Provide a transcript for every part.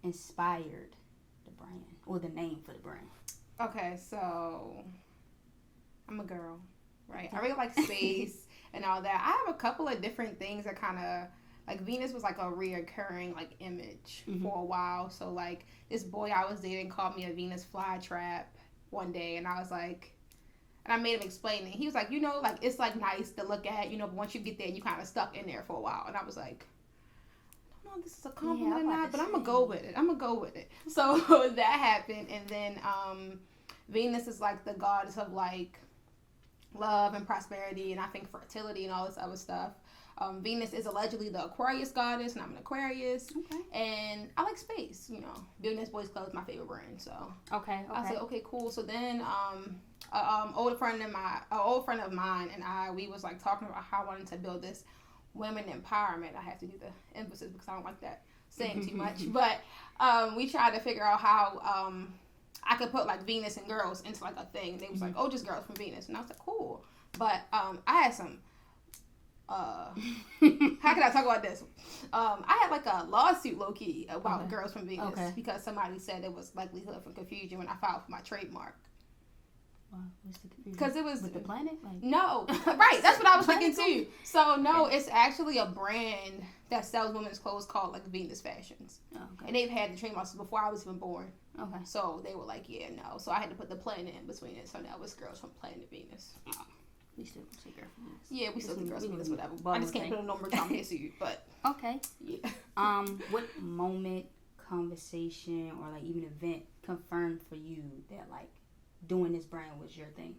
inspired the brand or the name for the brand? Okay, so I'm a girl, right? I really like space and all that. I have a couple of different things that kind of like Venus was like a reoccurring like image for a while. So like this boy I was dating called me a Venus flytrap one day, and I was like, and I made him explain it. He was like, like it's like nice to look at, but once you get there, you kind of stuck in there for a while. And I was like, I don't know if this is a compliment or not, but I'm gonna go with it. So that happened, and then Venus is like the goddess of like love and prosperity, and I think fertility and all this other stuff. Venus is allegedly the Aquarius goddess, and I'm an Aquarius. Okay. And I like space, Billionaires Boys Club is my favorite brand, so. Okay. I said, okay, cool. So then, old friend of mine and we was like talking about how I wanted to build this women empowerment. I have to do the emphasis because I don't like that saying too much. But we tried to figure out how I could put like Venus and girls into like a thing. They was like, oh, just girls from Venus, and I was like, cool. But I had some. How can I talk about this? I had like a lawsuit low key about girls from Venus because somebody said it was likelihood for confusion when I filed for my trademark. Wow, what's the confusion? Because it was with the planet. Like... No, right? That's what I was thinking too. So no, it's actually a brand that sells women's clothes called like Venus Fashions, and they've had the trademark since before I was even born. Okay. So they were like, yeah, no. So I had to put the planet in between it. So now it's girls from Planet Venus. Oh. We still say girl from Venus. Yeah, we still say girls from Venus, whatever. I just can't put a number on here suit, but okay. Yeah. What moment, conversation, or like even event confirmed for you that like doing this brand was your thing?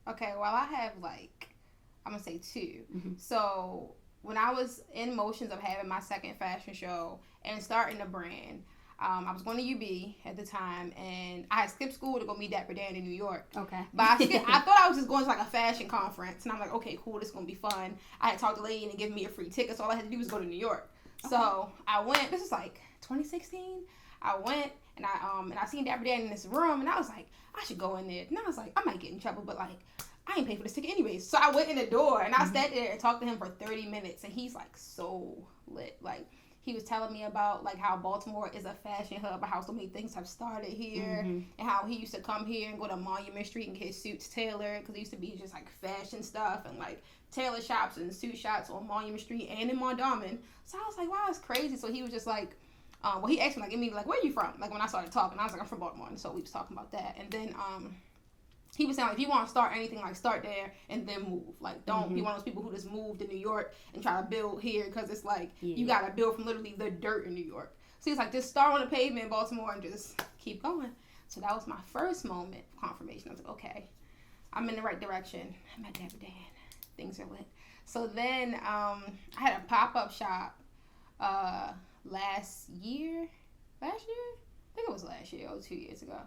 Okay, well I have like I'm gonna say two. So when I was in motions of having my second fashion show and starting the brand, I was going to UB at the time, and I had skipped school to go meet Dapper Dan in New York. Okay. But I thought I was just going to like a fashion conference, and I'm like, okay, cool, this is going to be fun. I had talked to the lady into giving me a free ticket, so all I had to do was go to New York. Okay. So I went, this is like 2016. I went, and I seen Dapper Dan in this room, and I was like, I should go in there. And I was like, I might get in trouble, but like, I ain't pay for this ticket anyways. So I went in the door, and I sat there and talked to him for 30 minutes, and he's like so lit. Like, he was telling me about like how Baltimore is a fashion hub, how so many things have started here, and how he used to come here and go to Monument Street and get his suits tailored, because it used to be just like fashion stuff and like tailor shops and suit shops on Monument Street and in Mondawmin. So I was like, wow, that's crazy. So he was just like, well, he asked me like, immediately, like, where are you from? Like when I started talking, I was like, I'm from Baltimore. And so we was talking about that, and then he was saying, like, if you want to start anything, like, start there and then move. Like, don't be one of those people who just moved to New York and try to build here, because it's like, you got to build from literally the dirt in New York. So he's like, just start on the pavement in Baltimore and just keep going. So that was my first moment of confirmation. I was like, okay, I'm in the right direction. I'm at Dapper Dan. Things are lit. So then I had a pop-up shop last year? I think it was last year or 2 years ago.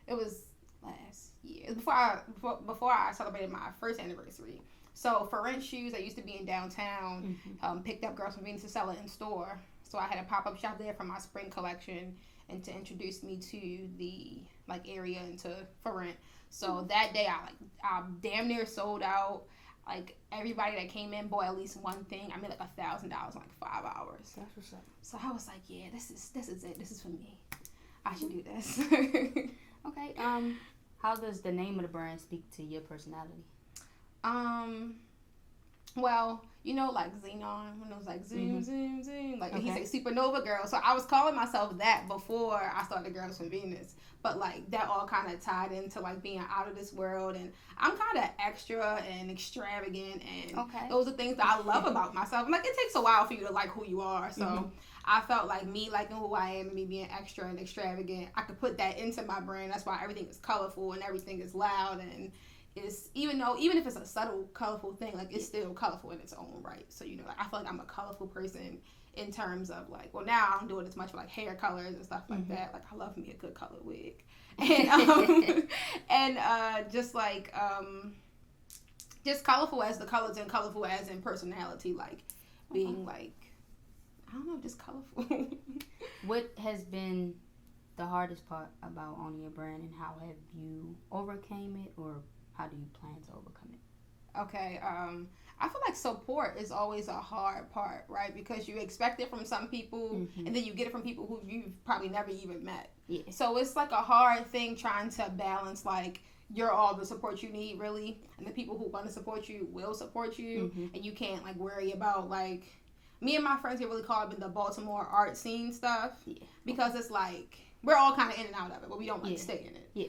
It was last year, before I celebrated my first anniversary. So for rent shoes, I used to be in downtown, picked up girls from Venus to sell it in store. So I had a pop-up shop there for my spring collection and to introduce me to the like area and for rent. So that day I damn near sold out. Like everybody that came in bought at least one thing. I made like $1,000 in like 5 hours. That's what's up. So I was like, yeah, this is it. This is for me. I should do this. Okay. How does the name of the brand speak to your personality? Well, like Xenon, when it was like zoom, zoom, zoom. Like he's a supernova girl. So I was calling myself that before I started Girls from Venus. But like that all kind of tied into like being out of this world, and I'm kind of extra and extravagant, and those are things that I love about myself. Like it takes a while for you to like who you are. So I felt like me liking who I am and me being extra and extravagant, I could put that into my brand. That's why everything is colorful and everything is loud, and it's even if it's a subtle colorful thing, like it's still colorful in its own right. So like I feel like I'm a colorful person in terms of like, well, now I don't do it as much for like hair colors and stuff like that. Like I love me a good colored wig, and just like just colorful as the colors and colorful as in personality, like being like, I don't know, just colorful. What has been the hardest part about owning your brand, and how have you overcame it, or how do you plan to overcome it? Okay. I feel like support is always a hard part, right? Because you expect it from some people, and then you get it from people who you've probably never even met. Yeah. So it's like a hard thing trying to balance, like, you're all the support you need, really, and the people who want to support you will support you, and you can't, like, worry about, like, me and my friends get really caught up in the Baltimore art scene stuff, because it's like, we're all kind of in and out of it, but we don't, like, stay in it. Yeah.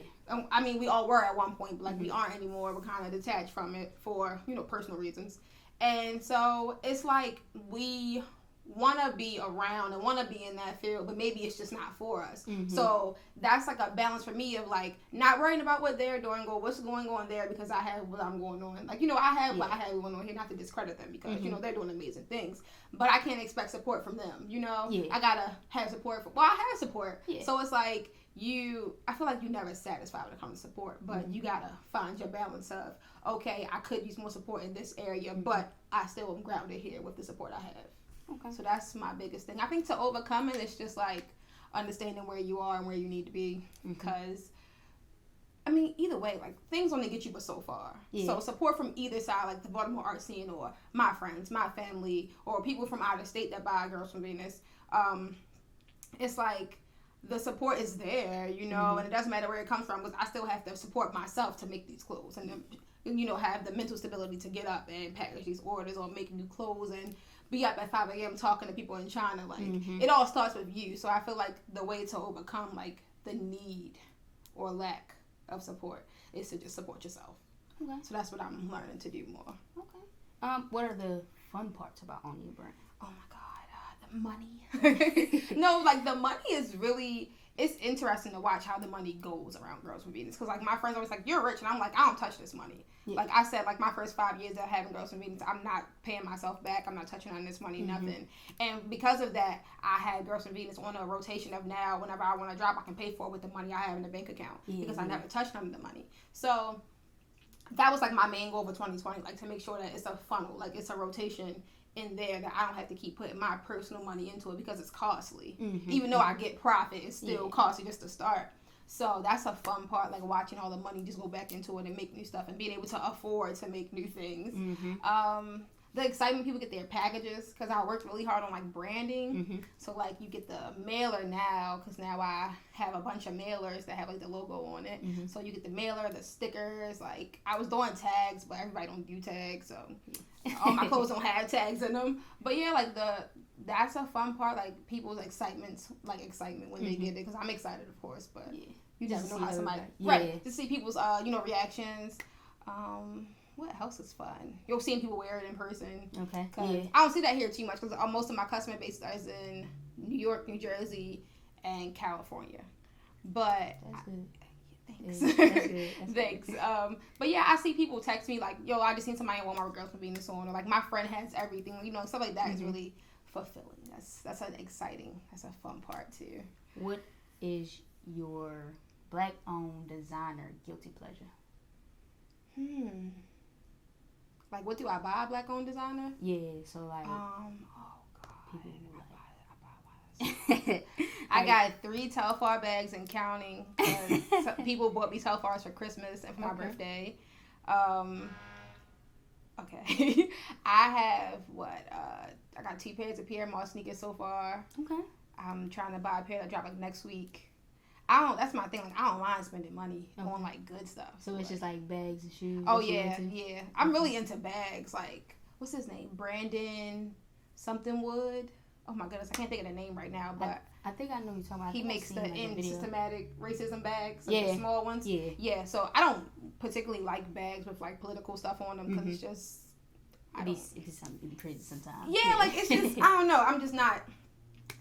I mean, we all were at one point, but, like, we aren't anymore. We're kind of detached from it for, personal reasons. And so it's like we want to be around and want to be in that field, but maybe it's just not for us. So that's like a balance for me of, like, not worrying about what they're doing or what's going on there, because I have what I'm going on. Like, I have what I have going on here, not to discredit them, because, they're doing amazing things. But I can't expect support from them, I got to have support. I have support. Yeah. So it's like, I feel like you never satisfied when it comes to support, but you got to find your balance of, okay, I could use more support in this area, but I still am grounded here with the support I have. Okay. So that's my biggest thing. I think to overcome it, it's just like understanding where you are and where you need to be. Because, I mean, either way, like, things only get you but so far. Yeah. So support from either side, like the Baltimore art scene or my friends, my family, or people from out of state that buy Girls from Venus, it's like the support is there, and it doesn't matter where it comes from, because I still have to support myself to make these clothes and have the mental stability to get up and package these orders or make new clothes and be up at 5 a.m. talking to people in China. Like, it all starts with you. So I feel like the way to overcome, like, the need or lack of support is to just support yourself. Okay. So that's what I'm learning to do more. Okay. What are the fun parts about owning your brand? Oh my God, the money. No, like, the money is really, it's interesting to watch how the money goes around Girls from Venus. Because, like, my friends always like, you're rich. And I'm like, I don't touch this money. Yeah. Like I said, like, my first 5 years of having Girls from Venus, I'm not paying myself back. I'm not touching on this money, nothing. And because of that, I had Girls from Venus on a rotation of now, whenever I want to drop, I can pay for it with the money I have in the bank account. Because I never touched none of the money. So that was, like, my main goal for 2020, like, to make sure that it's a funnel, like, it's a rotation in there that I don't have to keep putting my personal money into it, because it's costly. Even though I get profit, it's still costly just to start. So that's a fun part, like, watching all the money just go back into it and make new stuff and being able to afford to make new things. The excitement people get their packages, because I worked really hard on, like, branding. So, like, you get the mailer now, because now I have a bunch of mailers that have, like, the logo on it. So you get the mailer, the stickers. Like, I was doing tags, but everybody don't do tags, so all my clothes don't have tags in them. But yeah, like, that's a fun part, like, people's excitement when they get it, because I'm excited, of course, but you never know how somebody to see people's reactions. What else is fun? You'll see people wear it in person. Okay. I don't see that here too much, because most of my customer base is in New York, New Jersey, and California. But that's good. Thanks. That's good. Thanks. But yeah, I see people text me like, "Yo, I just seen somebody in Walmart with Girls from Venus on," or like, "My friend has everything." Stuff like that is really fulfilling. That's an exciting. That's a fun part too. What is your Black-owned designer guilty pleasure? Like, what do I buy? Black-owned designer? Yeah. So like. Oh God. I got 3 Telfar bags and counting. People bought me Telfars for Christmas and for my birthday. Okay. I have I got 2 pairs of Pierre Moss sneakers so far. Okay. I'm trying to buy a pair that drop like next week. That's my thing. Like, I don't mind spending money on like good stuff. So it's just like bags and shoes. Oh yeah. I'm really into bags. Like, what's his name? Brandon something Wood. Oh my goodness, I can't think of the name right now, but I think I know what you're talking about. He makes the systematic racism bags, like the small ones. Yeah. So I don't particularly like bags with like political stuff on them, because it's just it'd be crazy sometimes. Yeah, like, it's just I don't know. I'm just not.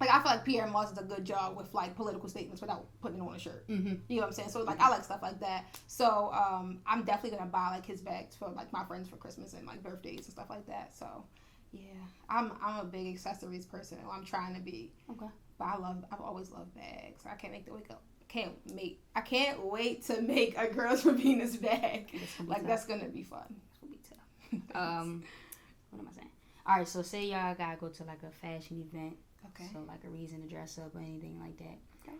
Like, I feel like Pierre Moss does a good job with like political statements without putting it on a shirt. You know what I'm saying? So like, I like stuff like that. So I'm definitely gonna buy like his bags for like my friends for Christmas and like birthdays and stuff like that. So. Yeah, I'm a big accessories person. I'm trying to be. Okay. But I've always loved bags. I can't wait to make a Girls from Venus bag. That's gonna be fun. It's gonna be tough. What am I saying? All right, so say y'all gotta go to like a fashion event. Okay. So like a reason to dress up or anything like that. Okay.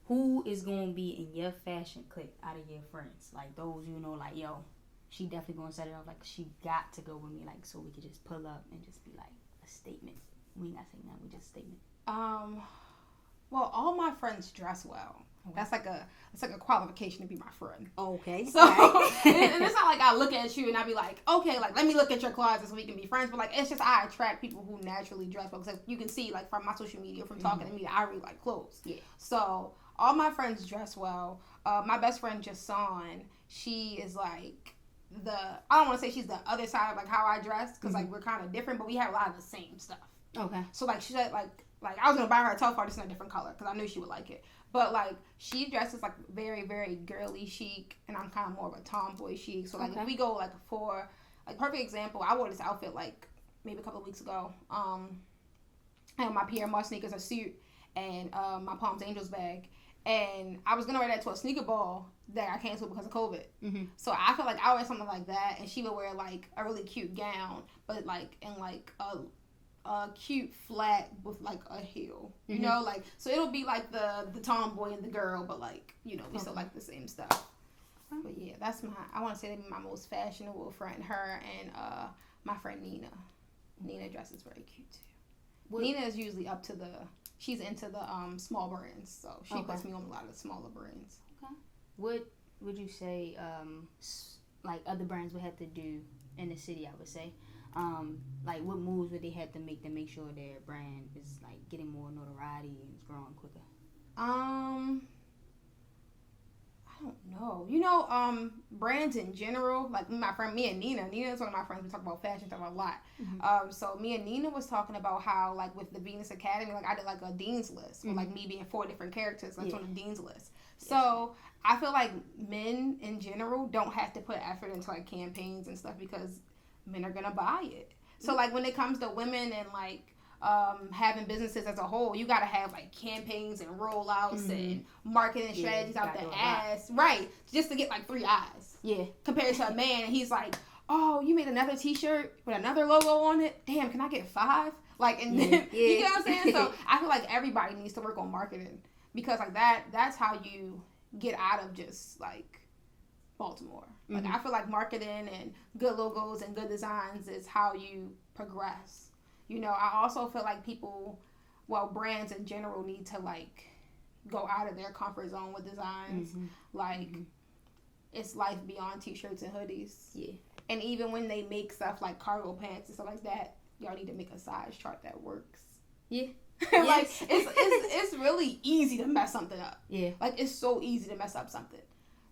Who is gonna be in your fashion clique out of your friends? Like those like, yo, she definitely gonna set it off. Like, she got to go with me, like, so we could just pull up and just be like a statement. We ain't gotta say nothing. We just a statement. Well, all my friends dress well. Okay. That's like a qualification to be my friend. Okay. So and it's not like I look at you and I be like, okay, like let me look at your closet so we can be friends. But like it's just I attract people who naturally dress well. Because you can see like from my social media, from talking to me, I really like clothes. Yeah. So all my friends dress well. My best friend Jason, she is like I don't want to say she's the other side of like how I dress because like we're kind of different, but we have a lot of the same stuff. Okay. So like she said like I was gonna buy her a telephone just in a different color because I knew she would like it. But like she dresses like very, very girly chic, and I'm kind of more of a tomboy chic. So like if we go like for like perfect example, I wore this outfit like maybe a couple of weeks ago. I had my Pierre Moss sneakers, a suit, and my Palms Angels bag. And I was gonna wear that to a sneaker ball that I canceled because of COVID. Mm-hmm. So I feel like I would wear something like that, and she would wear like a really cute gown, but like in like a cute flat with like a heel, you know, like so it'll be like the tomboy and the girl, but like you know we still like the same stuff. But yeah, that's I want to say that my most fashionable friend, her and my friend Nina. Nina dresses very cute too. Nina is usually she's into the small brands, so she puts me on a lot of the smaller brands. Okay. What would you say like other brands would have to do in the city? I would say. Like what moves would they have to make sure their brand is like getting more notoriety and is growing quicker? I don't know. You know, brands in general, like me and Nina is one of my friends. We talk about fashion stuff a lot. Mm-hmm. So me and Nina was talking about how like with the Venus Academy, like I did like a dean's list, with like me being 4 different characters, like on the dean's list. So I feel like men in general don't have to put effort into like campaigns and stuff because men are gonna buy it. So like when it comes to women and like having businesses as a whole, you gotta have like campaigns and rollouts and marketing strategies out the ass, right? Just to get like 3 eyes. Yeah. Compared to a man, and he's like, oh, you made another T-shirt with another logo on it. Damn, can I get 5? Like, and then you get what I'm saying? So I feel like everybody needs to work on marketing because like that's how you get out of just like Baltimore. Like I feel like marketing and good logos and good designs is how you progress. You know, I also feel like brands in general need to like go out of their comfort zone with designs. Like it's life beyond t-shirts and hoodies. Yeah. And even when they make stuff like cargo pants and stuff like that, y'all need to make a size chart that works. Yeah. Like it's really easy to mess something up. Yeah. Like it's so easy to mess up something.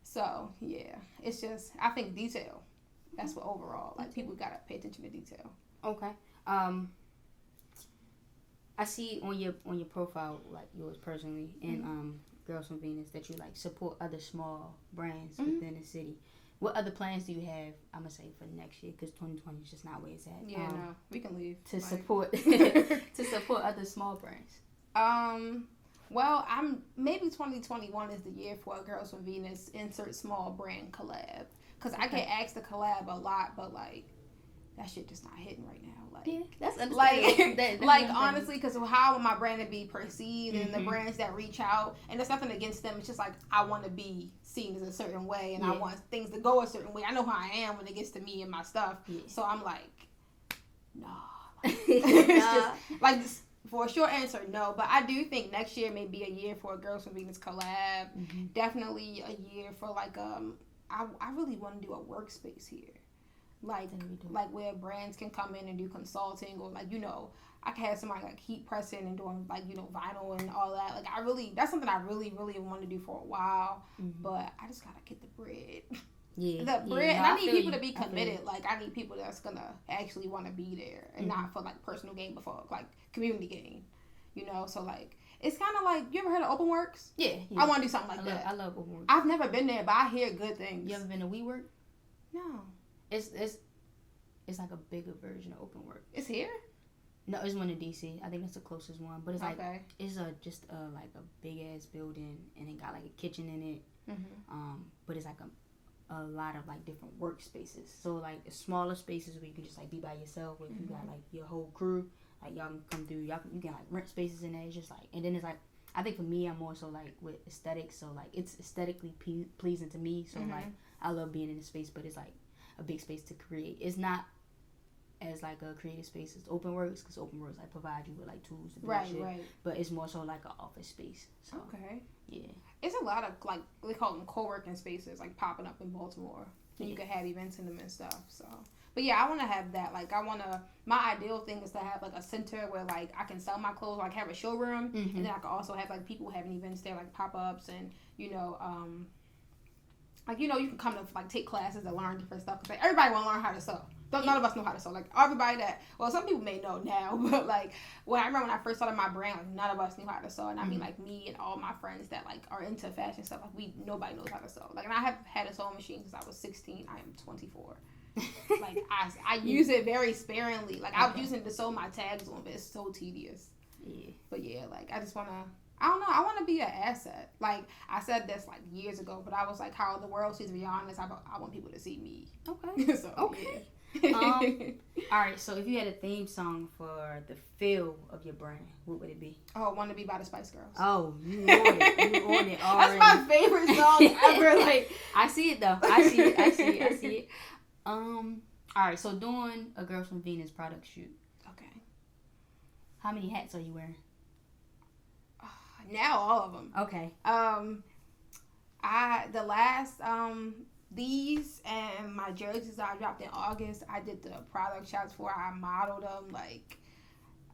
So, yeah, it's just, I think detail. That's what overall, like, people got to pay attention to detail. Okay. I see on your profile, like, yours personally, and Girls from Venus, that you, like, support other small brands within the city. What other plans do you have, I'm going to say, for next year? Because 2020 is just not where it's at. Yeah, no, we can leave. To support other small brands. Well, maybe 2021 is the year for Girls from Venus insert small brand collab. Because I get asked to collab a lot, but like that shit just not hitting right now. Like, yeah, that's understandable. Like honestly, because how my brand to be perceived and the brands that reach out, and there's nothing against them. It's just like I want to be seen as a certain way, and I want things to go a certain way. I know who I am when it gets to me and my stuff. Yeah. So I'm like, nah. It's just like this. For a short answer, no. But I do think next year may be a year for a Girls from Venus collab. Definitely a year for like I really want to do a workspace here, like where brands can come in and do consulting, or like I can have somebody like heat pressing and doing like vinyl and all that. Like that's something I really want to do for a while. But I just gotta get the bread. Yeah, the bread, and I need people to be committed. I need people that's gonna actually want to be there, and not for like personal gain, but for like community gain. So like it's kind of like, you ever heard of Open Works? Yeah. I want to do something like that. I love Open Works. I've never been there, but I hear good things. You ever been to WeWork? No. It's like a bigger version of Open Works. It's here? No, it's one in DC. I think that's the closest one. But it's like it's just like a big ass building, and it got like a kitchen in it. But it's like a lot of like different workspaces. So like smaller spaces where you can just like be by yourself, where you got like your whole crew. Like y'all can come through. You can like rent spaces in there. It's just like, and then it's like, I think for me, I'm more so like with aesthetics. So like it's aesthetically pleasing to me. So like I love being in the space, but it's like a big space to create. It's not as like a creative space as OpenWorks, because OpenWorks like provide you with like tools to do shit. Right. But it's more so like an office space. So, okay. Yeah. It's a lot of like they call them co-working spaces like popping up in Baltimore, and you can have events in them and stuff. So, but yeah, I want to have that. Like, my ideal thing is to have like a center where like I can sell my clothes, like have a showroom, and then I can also have like people having events there, like pop-ups, and like you can come to like take classes and learn different stuff. Cause like everybody want to learn how to sew. None of us know how to sew. Like everybody some people may know now, but like I remember when I first started my brand, like none of us knew how to sew, and I mean like me and all my friends that like are into fashion stuff, like nobody knows how to sew. Like, and I have had a sewing machine since I was 16. I am 24. Like I use it very sparingly. Like I was using it to sew my tags on, but it's so tedious. Yeah. But yeah, like I just wanna. I don't know. I want to be an asset. Like, I said this, like, years ago, but I was like, how the world sees Rihanna, I want people to see me. Okay. So, okay. Yeah. All right, so if you had a theme song for the feel of your brand, what would it be? Oh, "Want to Be" by the Spice Girls. Oh, you on it. You on it already. That's my favorite song ever. Like, I see it, though. I see it. All right, so doing a Girls from Venus product shoot. Okay. How many hats are you wearing? Now all of them. Okay. These and my jerseys that I dropped in August, I did the product shots for. I modeled them. Like,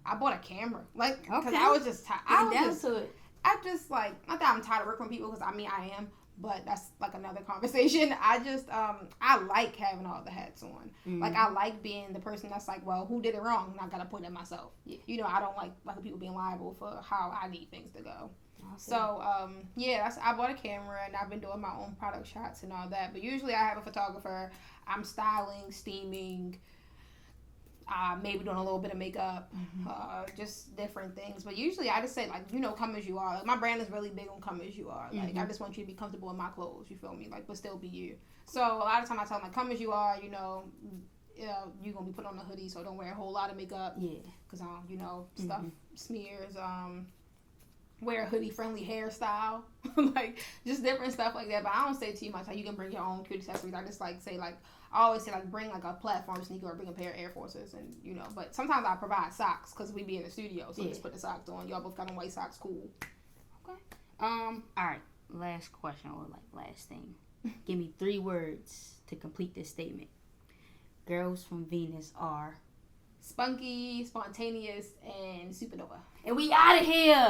I bought a camera. Like, because I was just tired. I just like, not that I'm tired of working with people, because I mean I am, but that's like another conversation. I just I like having all the hats on. Like, I like being the person that's like, well, who did it wrong? And I gotta point at myself. Yeah. I don't like people being liable for how I need things to go. Awesome. So I bought a camera, and I've been doing my own product shots and all that. But usually I have a photographer. I'm styling, steaming, maybe doing a little bit of makeup, just different things. But usually I just say, like, come as you are. Like, my brand is really big on come as you are. Like, I just want you to be comfortable in my clothes, you feel me? Like, but still be you. So a lot of times I tell them, like, come as you are, you're going to be put on a hoodie, so don't wear a whole lot of makeup. Yeah. Because, stuff smears. Wear a hoodie-friendly hairstyle. Like, just different stuff like that. But I don't say too much. Like, you can bring your own cute accessories. I just, like, say, like, I always say, like, bring, like, a platform sneaker or bring a pair of Air Forces. And, but sometimes I provide socks because we be in the studio. So just put the socks on. Y'all both got on white socks. Cool. Okay. All right. Last question, or, like, last thing. Give me 3 words to complete this statement. Girls from Venus are... spunky, spontaneous, and supernova. And we out of here.